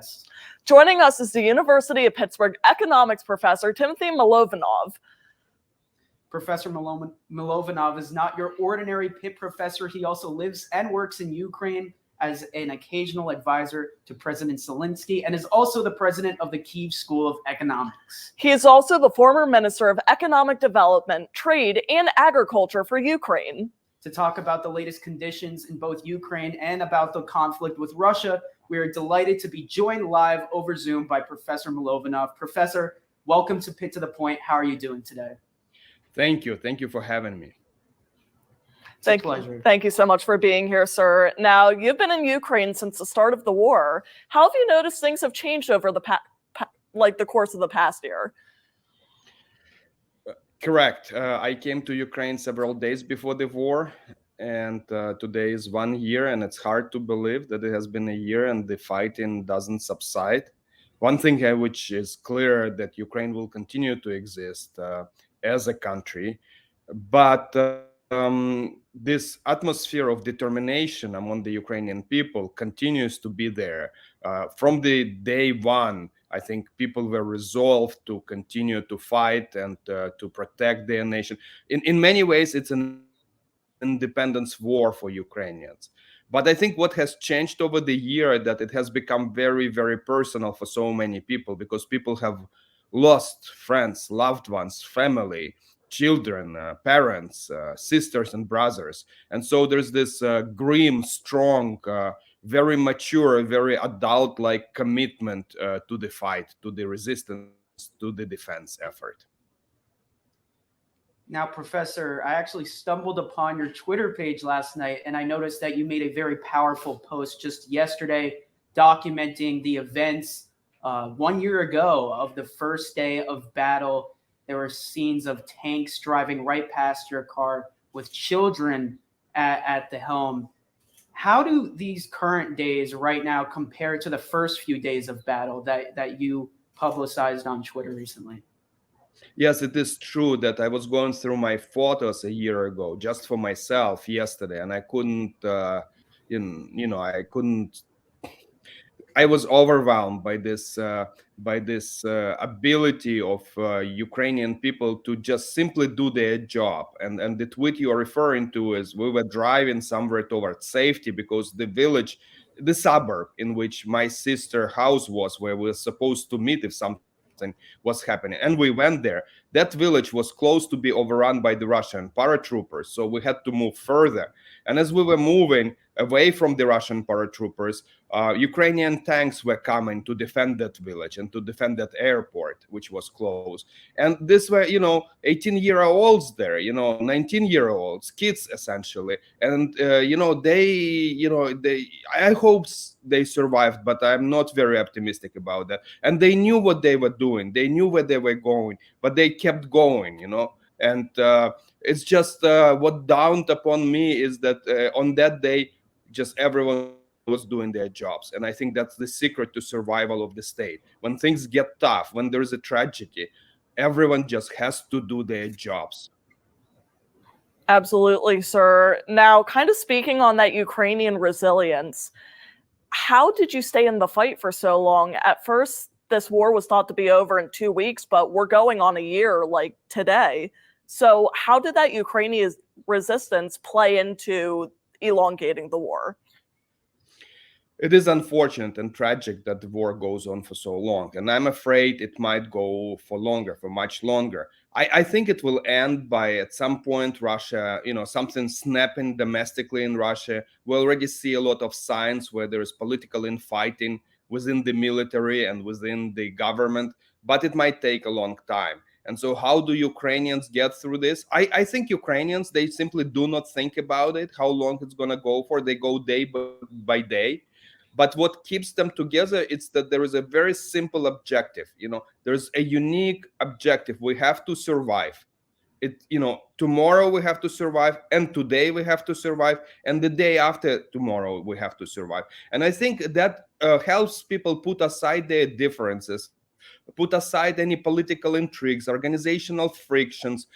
guests. Joining us is the University of Pittsburgh economics professor, Timothy Mylovanov. Professor Mylovanov is not your ordinary Pitt professor. He also lives and works in Ukraine as an occasional advisor to President Zelensky and is also the president of the Kyiv School of Economics. He is also the former Minister of Economic Development, Trade, and Agriculture for Ukraine. To talk about the latest conditions in both Ukraine and about the conflict with Russia, we are delighted to be joined live over Zoom by Professor Mylovanov. Professor, welcome to Pitt to the Point. How are you doing today? Thank you. Thank you for having me. Thank you so much for being here, sir. Now, you've been in Ukraine since the start of the war. How have you noticed things have changed over the the course of the past year? Correct. I came to Ukraine several days before the war, and today is 1 year, and it's hard to believe that it has been a year and the fighting doesn't subside. One thing which is clear that Ukraine will continue to exist as a country, but this atmosphere of determination among the Ukrainian people continues to be there. From the day one, I think people were resolved to continue to fight and to protect their nation. In many ways, it's an independence war for Ukrainians. But I think what has changed over the year that it has become very, very personal for so many people, because people have lost friends, loved ones, family, children, parents, sisters and brothers. And so there's this grim, strong, very mature, very adult-like commitment to the fight, to the resistance, to the defense effort. Now, Professor, I actually stumbled upon your Twitter page last night, and I noticed that you made a very powerful post just yesterday documenting the events 1 year ago of the first day of battle. There were scenes of tanks driving right past your car with children at the helm. How do these current days right now compare to the first few days of battle that you publicized on Twitter recently? Yes, it is true that I was going through my photos a year ago just for myself yesterday, and I couldn't, I was overwhelmed by this ability of Ukrainian people to just simply do their job. And the tweet you are referring to is we were driving somewhere towards safety because the village, the suburb in which my sister's house was, where we were supposed to meet if something was happening, and we went there. That village was close to be overrun by the Russian paratroopers, so we had to move further. And as we were moving away from the Russian paratroopers, Ukrainian tanks were coming to defend that village and to defend that airport, which was closed. And this were, 18-year-olds there, 19-year-olds, kids essentially. And, I hope they survived, but I'm not very optimistic about that. And they knew what they were doing. They knew where they were going, but they kept going, And it's just what dawned upon me is that on that day, just everyone was doing their jobs. And I think that's the secret to survival of the state. When things get tough, when there's a tragedy, everyone just has to do their jobs. Absolutely, sir. Now, kind of speaking on that Ukrainian resilience, how did you stay in the fight for so long? At first, this war was thought to be over in 2 weeks, but we're going on a year like today. So how did that Ukrainian resistance play into elongating the war? It is unfortunate and tragic that the war goes on for so long, and I'm afraid it might go for longer, for much longer. I think it will end by at some point Russia, something snapping domestically in Russia. We already see a lot of signs where there is political infighting within the military and within the government, but it might take a long time. And so how do Ukrainians get through this? I think Ukrainians, they simply do not think about it, how long it's going to go for. They go day by day. But what keeps them together is that there is a very simple objective. There's a unique objective. We have to survive. Tomorrow we have to survive, and today we have to survive, and the day after tomorrow we have to survive. And I think that helps people put aside their differences put aside any political intrigues, organizational frictions,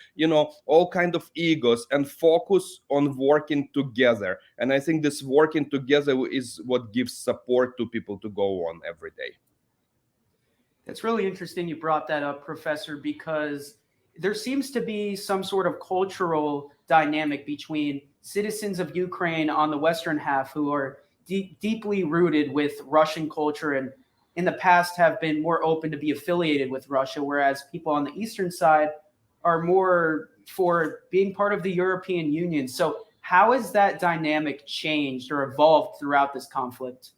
all kind of egos, and focus on working together. And I think this working together is what gives support to people to go on every day. It's really interesting you brought that up, Professor, because there seems to be some sort of cultural dynamic between citizens of Ukraine on the western half who are deeply rooted with Russian culture and in the past have been more open to be affiliated with Russia, whereas people on the eastern side are more for being part of the European Union. So how has that dynamic changed or evolved throughout this conflict?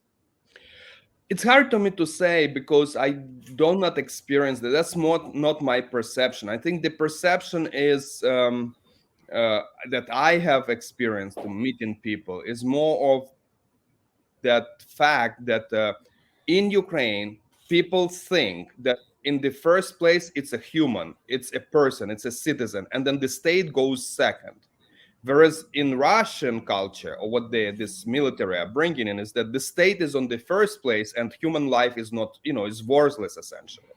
It's hard to me to say because I do not experience that. That's not my perception. I think the perception is that I have experienced meeting people is more of that fact that in Ukraine, people think that in the first place, it's a human, it's a person, it's a citizen, and then the state goes second. Whereas in Russian culture, or what this military are bringing in, is that the state is on the first place and human life is not, is worthless essentially.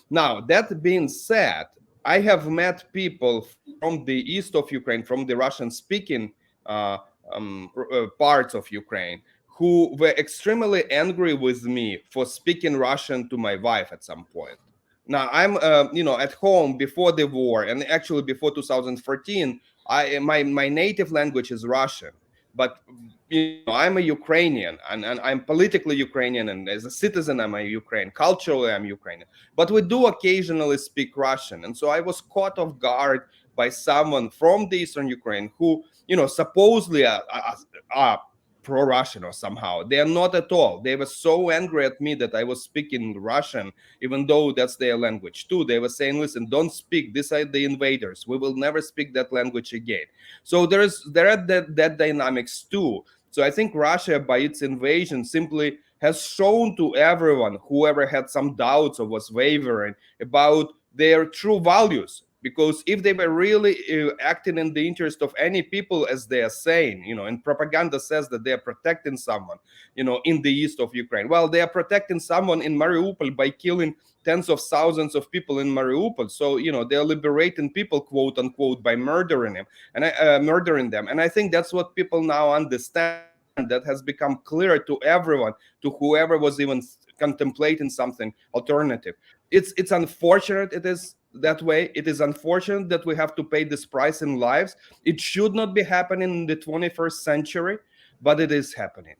Now, that being said, I have met people from the east of Ukraine, from the Russian-speaking parts of Ukraine, who were extremely angry with me for speaking Russian to my wife at some point. Now, I'm, at home before the war, and actually before 2014, my native language is Russian, but I'm a Ukrainian, and I'm politically Ukrainian, and as a citizen, I'm a Ukrainian. Culturally, I'm Ukrainian. But we do occasionally speak Russian, and so I was caught off guard by someone from the eastern Ukraine who, supposedly are pro-Russian or somehow. They are not at all. They were so angry at me that I was speaking Russian, even though that's their language too. They were saying, listen, don't speak. These are the invaders. We will never speak that language again. So there are that dynamics too. So I think Russia, by its invasion, simply has shown to everyone, whoever had some doubts or was wavering, about their true values. Because if they were really acting in the interest of any people, as they are saying, and propaganda says that they are protecting someone, in the east of Ukraine. Well, they are protecting someone in Mariupol by killing tens of thousands of people in Mariupol. So, they are liberating people, quote unquote, by murdering them. And I think that's what people now understand. That has become clear to everyone, to whoever was even contemplating something alternative. It's unfortunate it is that way. It is unfortunate that we have to pay this price in lives. It should not be happening in the 21st century, but it is happening.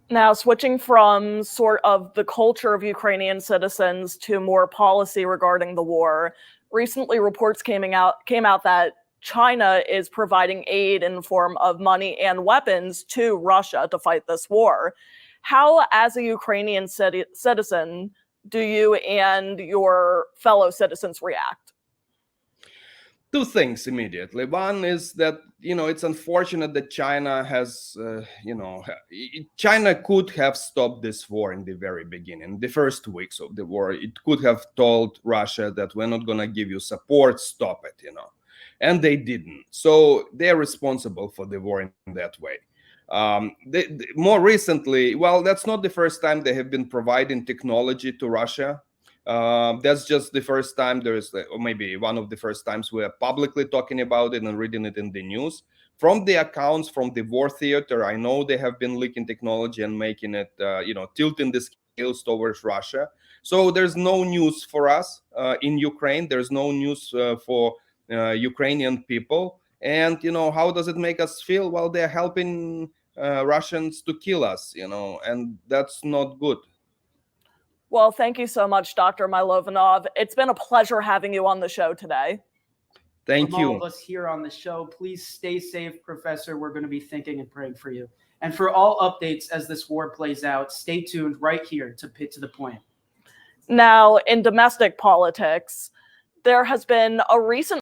Now, switching from sort of the culture of Ukrainian citizens to more policy regarding the war, recently reports came out that China is providing aid in the form of money and weapons to Russia to fight this war. How, as a Ukrainian citizen, do you and your fellow citizens react? Two things immediately. One is that, it's unfortunate that China has, China could have stopped this war in the very beginning, the first weeks of the war. It could have told Russia that we're not going to give you support, stop it, And they didn't. So they're responsible for the war in that way. More recently, well, that's not the first time they have been providing technology to Russia. That's just the first time or maybe one of the first times we are publicly talking about it and reading it in the news. From the accounts from the war theater, I know they have been leaking technology and making it, tilting the scales towards Russia. So there's no news for us in Ukraine. There's no news for Ukrainian people. And, how does it make us feel? Well, they're helping Russians to kill us, and that's not good. Well, thank you so much, Dr. Mylovanov. It's been a pleasure having you on the show today. Thank From you. all of us here on the show, please stay safe, Professor. We're going to be thinking and praying for you. And for all updates as this war plays out, stay tuned right here to Pitt to the Point. Now, in domestic politics, there has been a recent